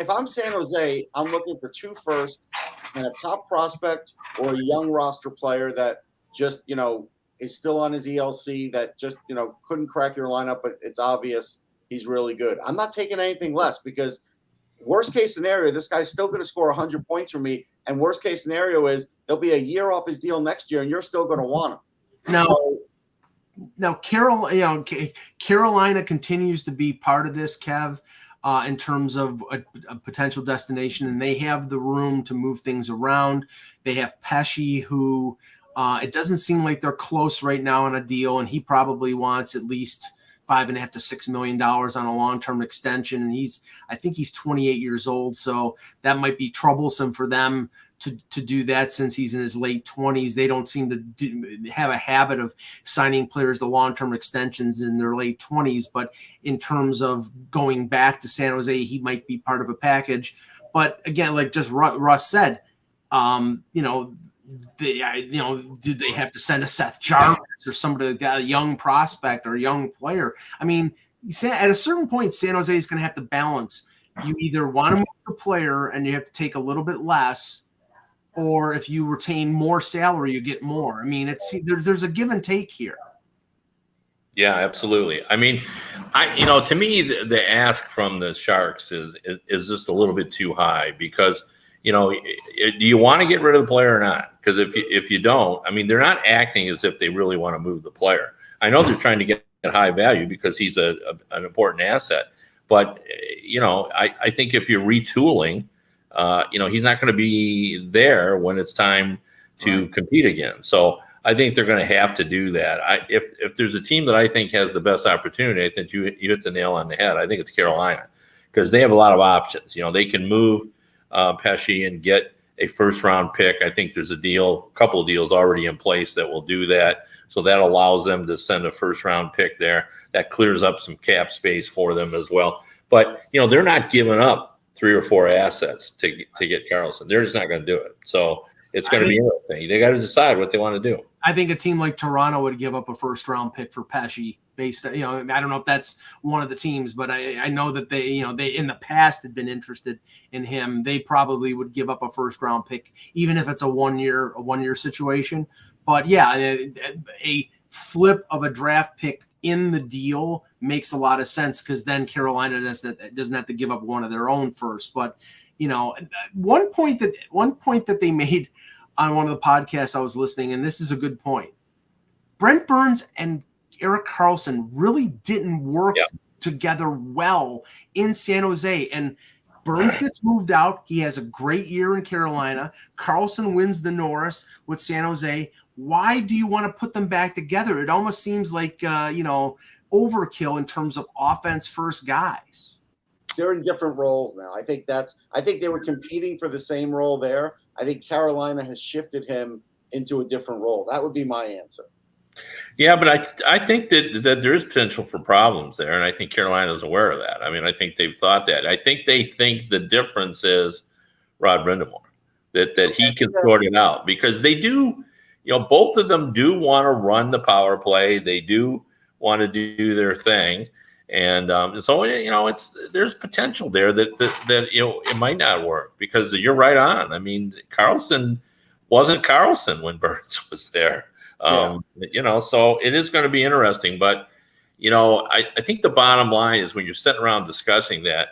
B: I'm San Jose, I'm looking for 2 firsts and a top prospect or a young roster player that just, is still on his ELC, that just, couldn't crack your lineup, but it's obvious he's really good. I'm not taking anything less, because worst case scenario, this guy's still going to score 100 points for me. And worst case scenario is there'll be a year off his deal next year, and you're still going to want him.
A: Now, Carolina continues to be part of this, Kev, in terms of a potential destination, and they have the room to move things around. They have Pesci, who it doesn't seem like they're close right now on a deal, and he probably wants at least $5.5 to $6 million on a long-term extension. And I think he's 28 years old. So that might be troublesome for them to do that, since he's in his late 20s. They don't seem to have a habit of signing players to long-term extensions in their late 20s. But in terms of going back to San Jose, he might be part of a package. But again, like just Russ said, do they have to send a Seth Jarvis or somebody like that, a young prospect or a young player? I mean, at a certain point, San Jose is going to have to balance. You either want to move the player and you have to take a little bit less, or if you retain more salary, you get more. I mean, there's a give and take here.
C: Yeah, absolutely. I mean, to me, the ask from the Sharks is just a little bit too high because, do you want to get rid of the player or not? Because if you don't, I mean, they're not acting as if they really want to move the player. I know they're trying to get high value because he's an important asset, but I think if you're retooling, he's not going to be there when it's time to compete again. So I think they're going to have to do that. If there's a team that I think has the best opportunity, I think you hit the nail on the head. I think it's Carolina because they have a lot of options. They can move Pesce and get a first-round pick. I think there's a couple of deals already in place that will do that. So that allows them to send a first-round pick there. That clears up some cap space for them as well. But, they're not giving up 3 or 4 assets to get Karlsson. They're just not going to do it. So it's going to be interesting. They got to decide what they want to do.
A: I think a team like Toronto would give up a first-round pick for Pesce. Based, I don't know if that's one of the teams, but I know that they in the past had been interested in him. They probably would give up a first-round pick, even if it's a one-year situation. But yeah, a flip of a draft pick in the deal makes a lot of sense because then Carolina doesn't have to give up one of their own first. But one point that they made on one of the podcasts I was listening, and this is a good point. Brent Burns and Erik Karlsson really didn't work together well in San Jose, and Burns gets moved out. He has a great year in Carolina. Karlsson wins the Norris with San Jose. Why do you want to put them back together? It almost seems like overkill in terms of offense first guys.
B: They're in different roles now. I think they were competing for the same role there. I think Carolina has shifted him into a different role. That would be my answer.
C: Yeah, but I think that there is potential for problems there, and I think Carolina is aware of that. I mean, I think they've thought that. I think they think the difference is Rod Brind'Amour, that he can sort it out because they do. Both of them do want to run the power play. They do want to do their thing, and so there's potential there that it might not work because you're right on. I mean, Karlsson wasn't Karlsson when Burns was there. So it is going to be interesting, but I think the bottom line is when you're sitting around discussing that,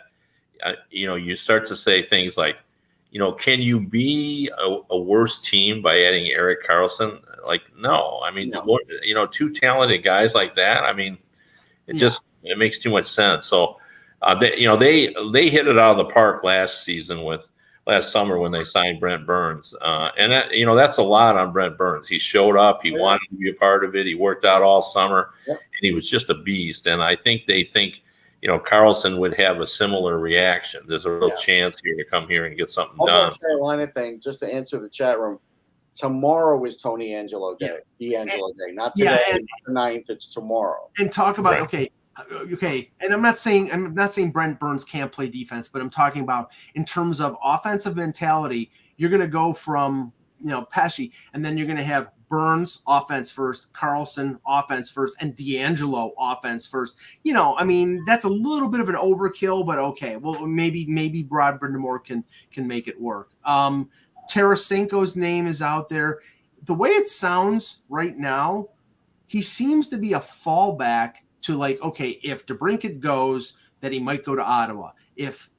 C: you start to say things like, can you be a worse team by adding Erik Karlsson? Like, no. I mean, no. 2 talented guys like that. I mean, it makes too much sense. So, they hit it out of the park last summer when they signed Brent Burns. And that's a lot on Brent Burns. He showed up. He wanted to be a part of it. He worked out all summer, and he was just a beast. And I think they think, Karlsson would have a similar reaction. There's a real chance here to come here and get something done.
B: Carolina thing, just to answer the chat room, tomorrow is Tony Angelo Day, D'Angelo Day. Not today, the 9th, it's tomorrow.
A: And talk about, okay, and I'm not saying Brent Burns can't play defense, but I'm talking about in terms of offensive mentality, you're going to go from Pesce, and then you're going to have Burns offense first, Karlsson offense first, and D'Angelo offense first. I mean, that's a little bit of an overkill, but okay. Well, maybe Rod Brind'Amour can make it work. Tarasenko's name is out there. The way it sounds right now, he seems to be a fallback to if DeBrincat goes, then he might go to Ottawa. If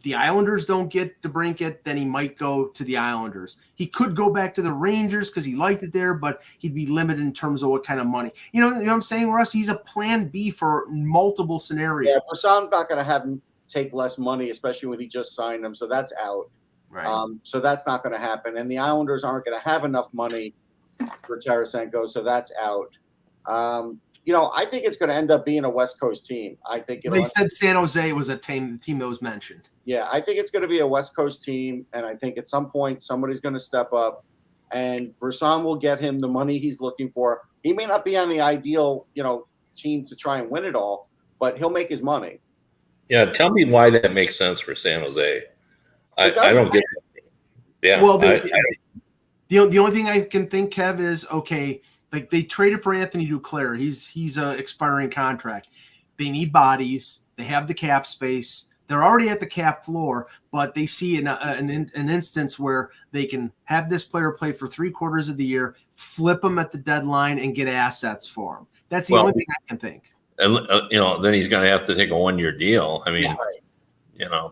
A: the Islanders don't get DeBrincat, then he might go to the Islanders. He could go back to the Rangers because he liked it there, but he'd be limited in terms of what kind of money. You know what I'm saying, Russ? He's a plan B for multiple scenarios.
B: Yeah, Brissan's not going to have him take less money, especially when he just signed him, so that's out.
A: Right.
B: So that's not going to happen. And the Islanders aren't going to have enough money for Tarasenko, so that's out. I think it's going to end up being a West Coast team. I think
A: they said San Jose was the team that was mentioned.
B: Yeah, I think it's going to be a West Coast team, and I think at some point somebody's going to step up, and Brisson will get him the money he's looking for. He may not be on the ideal, team to try and win it all, but he'll make his money.
C: Yeah, tell me why that makes sense for San Jose. I don't get that. Yeah.
A: Well, the only thing I can think, Kev, is they traded for Anthony Duclair. He's an expiring contract. They need bodies. They have the cap space. They're already at the cap floor, but they see an instance where they can have this player play for 3/4 of the year, flip them at the deadline, and get assets for him. That's the only thing I can think.
C: And then he's going to have to take a 1-year deal. I mean,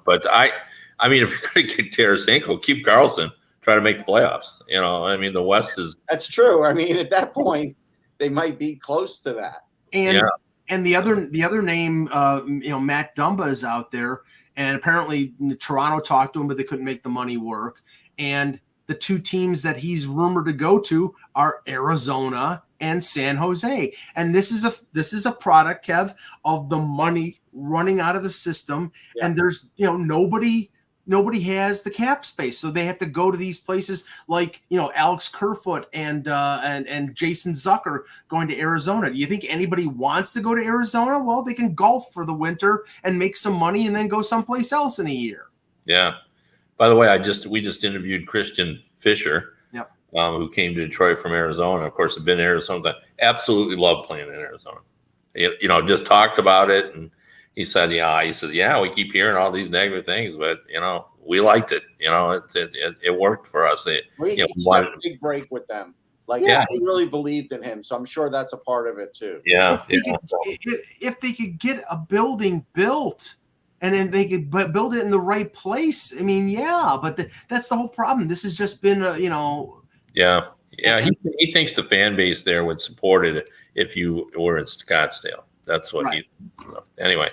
C: but I mean, if you're going to get Tarasenko, keep Carlson. Try to make the playoffs. I mean, the West is.
B: That's true. I mean, at that point, they might be close to that.
A: And the other name, Matt Dumba is out there, and apparently Toronto talked to him, but they couldn't make the money work. And the two teams that he's rumored to go to are Arizona and San Jose. And this is a product, Kev, of the money running out of the system, and there's nobody has the cap space, so they have to go to these places like Alex Kerfoot and Jason Zucker going to Arizona. Do you think anybody wants to go to Arizona? Well, they can golf for the winter and make some money, and then go someplace else in a year.
C: Yeah. By the way, we just interviewed Christian Fisher, who came to Detroit from Arizona. Of course, had been in Arizona. Absolutely loved playing in Arizona. Just talked about it and. He said, we keep hearing all these negative things, but, we liked it. It worked for us.
B: He got a big break with them. They really believed in him. So I'm sure that's a part of it too.
C: Yeah.
A: If they could get a building built and then they could build it in the right place. I mean, but that's the whole problem. This has just been,
C: Yeah. He thinks the fan base there would support it if you were in Scottsdale. That's what he anyway.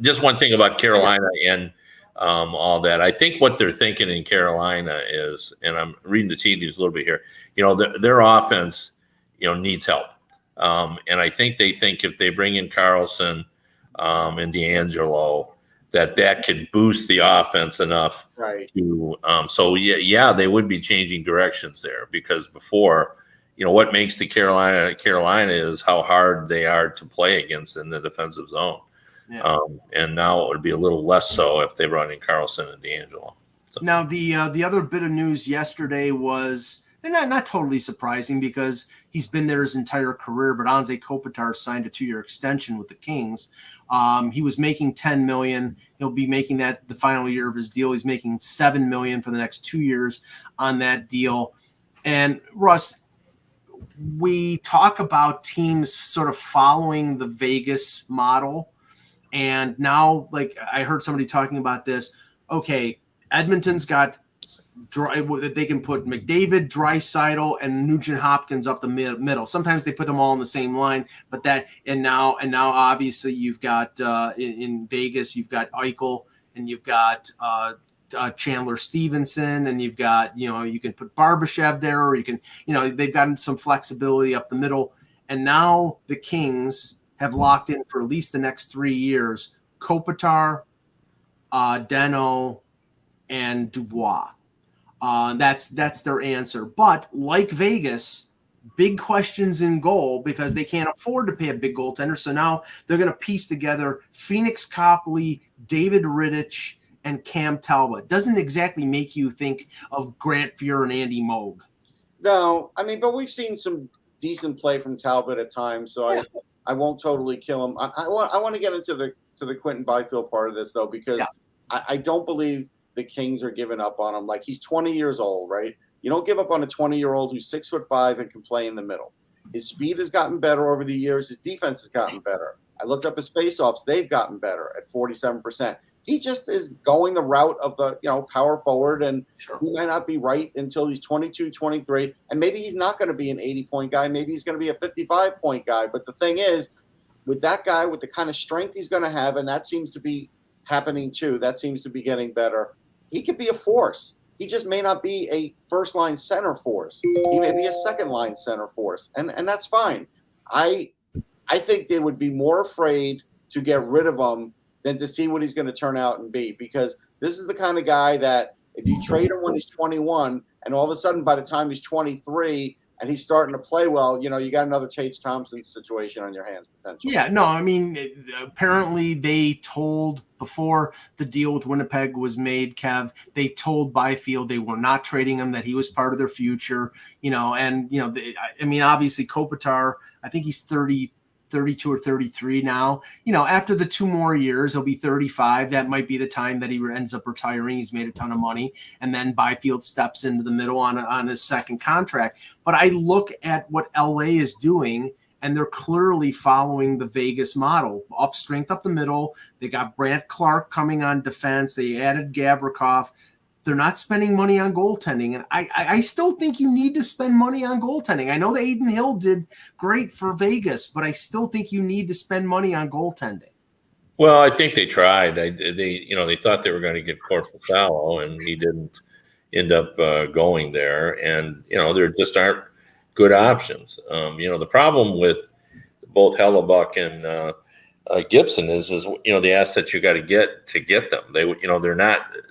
C: Just one thing about Carolina and all that. I think what they're thinking in Carolina is, and I'm reading the tea leaves a little bit here, their offense, needs help. And I think they think if they bring in Carlson and D'Angelo, that could boost the offense enough to they would be changing directions there, because before – what makes the Carolina is how hard they are to play against in the defensive zone. Yeah. And now it would be a little less so if they brought in Carlson and D'Angelo. So.
A: Now, the other bit of news yesterday was not totally surprising, because he's been there his entire career, but Anze Kopitar signed a 2-year extension with the Kings. He was making $10 million. He'll be making that the final year of his deal. He's making $7 million for the next 2 years on that deal. And Russ, we talk about teams sort of following the Vegas model. And now, I heard somebody talking about this. Okay, Edmonton's got they can put McDavid, Draisaitl, and Nugent Hopkins up the middle. Sometimes they put them all on the same line, but now obviously you've got in Vegas, you've got Eichel, and you've got Chandler Stevenson, and you've got, you can put Barbashev there, or you can, they've gotten some flexibility up the middle. And now the Kings have locked in for at least the next 3 years, Kopitar, Deno, and Dubois. That's their answer. But like Vegas, big questions in goal, because they can't afford to pay a big goaltender. So now they're going to piece together Phoenix Copley, David Rittich, and Cam Talbot. Doesn't exactly make you think of Grant Fuhr and Andy Moog.
B: No, I mean, but we've seen some decent play from Talbot at times, so I won't totally kill him. I want to get into the Quentin Byfield part of this, though, because I don't believe the Kings are giving up on him. He's 20 years old, right? You don't give up on a 20-year-old who's 6'5" and can play in the middle. His speed has gotten better over the years. His defense has gotten better. I looked up his faceoffs; they've gotten better at 47%. He just is going the route of the power forward, and he might not be right until he's 22, 23, and maybe he's not going to be an 80-point guy. Maybe he's going to be a 55-point guy. But the thing is, with that guy, with the kind of strength he's going to have, and that seems to be happening too, that seems to be getting better, he could be a force. He just may not be a first-line center force. He may be a second-line center force, and that's fine. I think they would be more afraid to get rid of him than to see what he's going to turn out and be, because this is the kind of guy that if you trade him when he's 21 and all of a sudden by the time he's 23 and he's starting to play well, you got another Tage Thompson situation on your hands potentially.
A: Yeah, no, I mean, apparently they told before the deal with Winnipeg was made, Kev, they told Byfield they were not trading him, that he was part of their future, I mean, obviously Kopitar, I think he's 30. 32 or 33 now. After the 2 more years, he'll be 35. That might be the time that he ends up retiring. He's made a ton of money. And then Byfield steps into the middle on his second contract. But I look at what LA is doing, and they're clearly following the Vegas model. Strength up the middle. They got Brandt Clark coming on defense. They added Gavrikov. They're not spending money on goaltending. And I still think you need to spend money on goaltending. I know that Aiden Hill did great for Vegas, but I still think you need to spend money on goaltending.
C: Well, I think they tried. They thought they were going to get Korpisalo, and he didn't end up going there. And, there just aren't good options. The problem with both Hellebuck and Gibson is the assets you got to get them.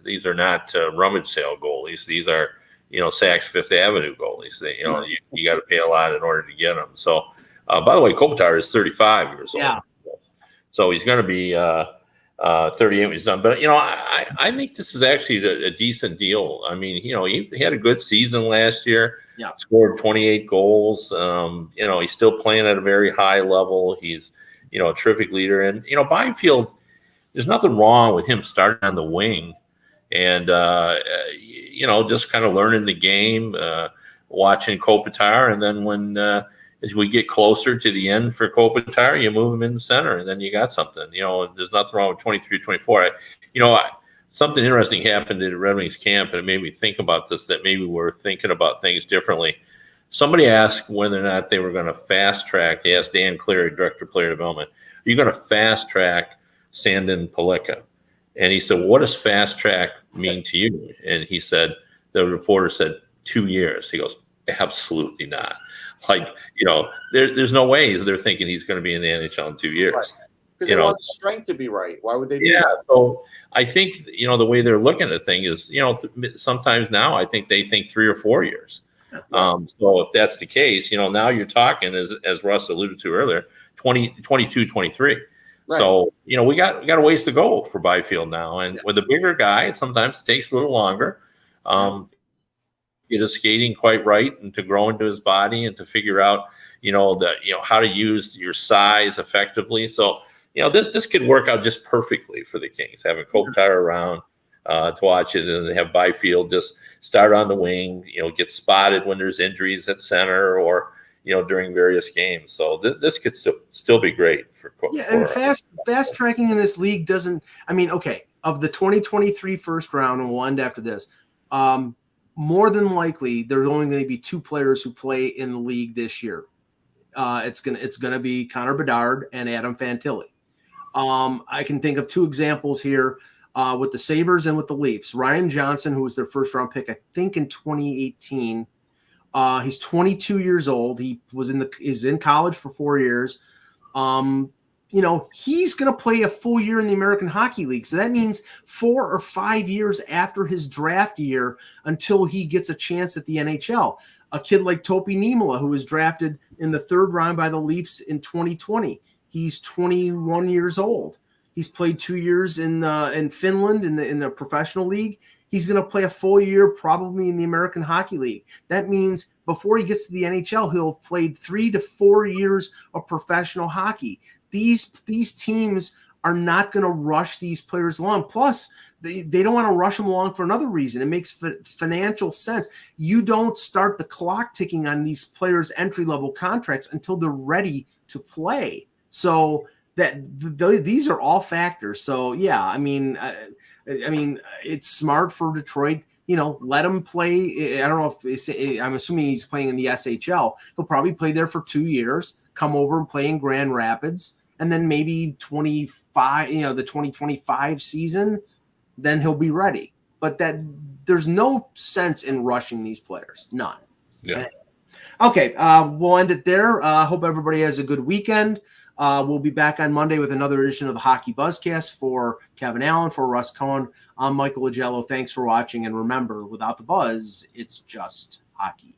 C: These are not rummage sale goalies. These are Saks Fifth Avenue goalies. You got to pay a lot in order to get them. So by the way, Kopitar is 35 years old. So he's going to be 38 when he's done. But I think this is actually a decent deal. I mean, he had a good season last year.
A: Yeah.
C: Scored 28 goals. He's still playing at a very high level. He's a terrific leader. And, Byfield, there's nothing wrong with him starting on the wing and, just kind of learning the game, watching Kopitar. And then as we get closer to the end for Kopitar, you move him in the center and then you got something. There's nothing wrong with 23, 24. Something interesting happened at Red Wings camp, and it made me think about this, that maybe we're thinking about things differently. Somebody asked whether or not they were going to fast track. They asked Dan Cleary, Director of Player Development, are you going to fast track Sandin Pellikka? And he said, what does fast track mean to you? And he said, the reporter said, 2 years. He goes, absolutely not. There's no way they're thinking he's going to be in the NHL in 2 years.
B: Right. Because they want the strength to be right. Why would they do that?
C: So I think, the way they're looking at things is, sometimes now I think they think 3 or 4 years. So if that's the case, now you're talking, as Russ alluded to earlier, 22, 23. Right. So, we got a ways to go for Byfield now. And with a bigger guy, sometimes it takes a little longer. Get his skating quite right and to grow into his body and to figure out, how to use your size effectively. So, this could work out just perfectly for the Kings, having Kopitar around to watch it, and they have Byfield just start on the wing, get spotted when there's injuries at center or, during various games. So this could still be great for.
A: And fast tracking in this league doesn't. I mean, okay, of the 2023 first round, and we'll end after this. More than likely, there's only going to be 2 players who play in the league this year. It's gonna be Connor Bedard and Adam Fantilli. I can think of 2 examples here. With the Sabres and with the Leafs. Ryan Johnson, who was their first round pick, I think in 2018. He's 22 years old. He is in college for 4 years. He's going to play a full year in the American Hockey League. So that means 4 or 5 years after his draft year until he gets a chance at the NHL. A kid like Topi Niemelä, who was drafted in the 3rd round by the Leafs in 2020. He's 21 years old. He's played 2 years in Finland in the professional league. He's going to play a full year probably in the American Hockey League. That means before he gets to the NHL, he'll have played 3 to 4 years of professional hockey. These teams are not going to rush these players along. Plus, they don't want to rush them along for another reason. It makes financial sense. You don't start the clock ticking on these players' entry-level contracts until they're ready to play. So these are all factors. So yeah, I mean, it's smart for Detroit. Let him play. I don't know if I'm assuming he's playing in the SHL. He'll probably play there for 2 years. Come over and play in Grand Rapids, and then maybe 25. The 2025 season, then he'll be ready. But there's no sense in rushing these players. None.
C: Yeah.
A: Okay. We'll end it there. Hope everybody has a good weekend. We'll be back on Monday with another edition of the Hockey Buzzcast. For Kevin Allen, for Russ Cohen, I'm Michael Agello. Thanks for watching. And remember, without the buzz, it's just hockey.